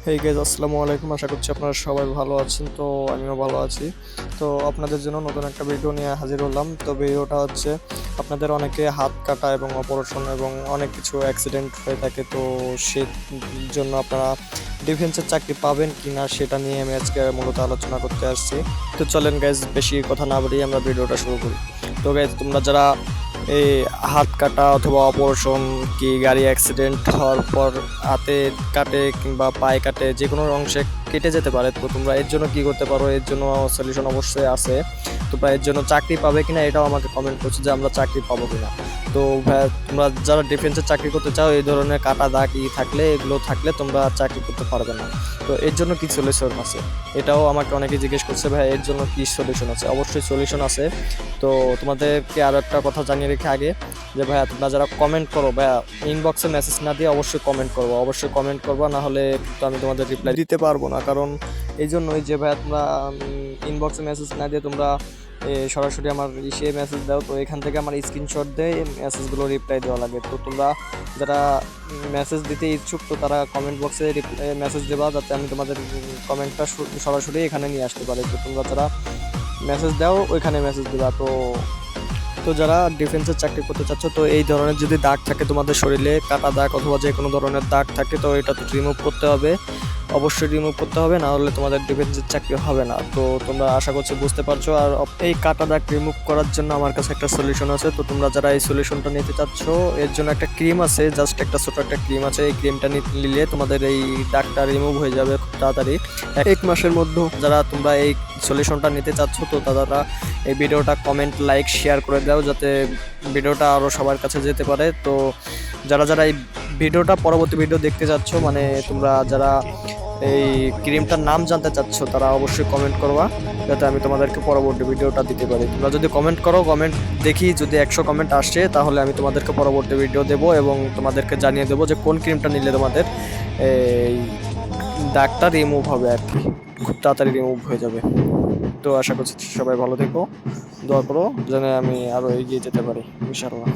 Hey guys, আসসালামু আলাইকুম। আশা করছি আপনারা সবাই ভালো আছেন। তো আমিও ভালো আছি। তো আপনাদের জন্য নতুন একটা ভিডিও নিয়ে হাজির হলাম। তো ভিডিওটা হচ্ছে আপনাদের অনেকে হাত কাটা এবং অপারেশন এবং অনেক কিছু অ্যাক্সিডেন্ট হয়ে থাকে। তো সে জন্য আপনারা ডিফেন্সের চাকরি পাবেন কি না সেটা নিয়ে আমি আজকে মূলত আলোচনা করতে আসছি। তো চলেন গাইজ, বেশি কথা না বাড়িয়ে আমরা ভিডিওটা শুরু করি। তো গাইজ, তোমরা যারা এই হাত কাটা অথবা অপারেশন কি গাড়ি অ্যাক্সিডেন্ট হওয়ার পর হাতে কাটে কিংবা পায়ে কাটে যে কোনো অংশে কেটে যেতে পারে, তো তোমরা এর জন্য কি করতে পারো, এর জন্য সলিউশন অবশ্যই আছে। তোমরা এর জন্য চাকরি পাবে কিনা এটাও আমাকে কমেন্ট করছো যে আমরা চাকরি পাবো কিনা। তো তোমরা যারা ডিফেন্সে চাকরি করতে চাও, এই ধরনের কাটা দাগ থাকলে এগুলো থাকলে তোমরা চাকরি করতে পারবে না। তো এর জন্য কি সলিউশন আছে, এটাও আমাকে অনেকে জিজ্ঞেস করছে, ভাই এর জন্য কি সলিউশন আছে। অবশ্যই সলিউশন আছে। তো তোমাদেরকে আরো একটা কথা জানিয়ে রেখে আগে, যে ভাইয়া তোমরা যারা কমেন্ট করো, ভাইয়া ইনবক্সে মেসেজ না দিয়ে অবশ্যই কমেন্ট করবো, অবশ্যই কমেন্ট করবো, না হলে কিন্তু আমি তোমাদের রিপ্লাই দিতে পারবো না। কারণ এই জন্যই যে ভাইয়া তোমরা ইনবক্সে মেসেজ না দিয়ে তোমরা সরাসরি আমার ইসে মেসেজ দাও, তো এখান থেকে আমার স্ক্রিনশট দিয়ে মেসেজগুলো রিপ্লাই দেওয়া লাগে। তো তোমরা যারা মেসেজ দিতে ইচ্ছুক, তো তারা কমেন্ট বক্সে মেসেজ দেবা, যাতে আমি তোমাদের কমেন্টটা সরাসরি এখানে নিয়ে আসতে পারি। তো তোমরা যারা মেসেজ দাও ওইখানে মেসেজ দিবা। তো তো যারা ডিফেন্সের চাকরি করতে চাচ্ছ, তো এই ধরনের যদি দাগ থাকে তোমাদের শরীরে, কাটা দাগ অথবা যে কোনো ধরনের দাগ থাকে, তো এটা তো রিমুভ করতে হবে, অবশ্যই রিমুভ করতে হবে, না হলে তোমাদের ডিফেন্সের চাকরি হবে না। তো তোমরা আশা করছি বুঝতে পারছো। আর এই কাটা দাগ রিমুভ করার জন্য আমার কাছে একটা সলিউশন আছে। তো তোমরা যারা এই সলিউশনটা নিতে চাচ্ছ, এর জন্য একটা ক্রিম আছে, জাস্ট একটা ছোট একটা ক্রিম আছে। এই ক্রিমটা নিলে তোমাদের এই দাগটা রিমুভ হয়ে যাবে খুব তাড়াতাড়ি, 1 মাসের মধ্যে। যারা তোমরা এই সলিউশনটা নিতে চাচ্ছ, তো তারা এই ভিডিওটা কমেন্ট লাইক শেয়ার করে দাও, যাতে ভিডিওটা আরও সবার কাছে যেতে পারে। তো যারা যারা এই ভিডিওটা পরবর্তী ভিডিও দেখতে চাচ্ছ, মানে তোমরা যারা এই ক্রিমটার নাম জানতে চাচ্ছ, তারা অবশ্যই কমেন্ট করবা, যাতে আমি তোমাদেরকে পরবর্তী ভিডিওটা দিতে পারি। তোমরা যদি কমেন্ট করো, কমেন্ট দেখি যদি 100 কমেন্ট আসে, তাহলে আমি তোমাদেরকে পরবর্তী ভিডিও দেবো এবং তোমাদেরকে জানিয়ে দেবো যে কোন ক্রিমটা নিলে তোমাদের এই দাগটা রিমুভ হবে আর কি, খুব তাড়াতাড়ি রিমুভ হয়ে যাবে। তো আশা করছি সবাই ভালো থেকো, দোয়া করো যেন আমি আরো এগিয়ে যেতে পারি ইনশাআল্লাহ।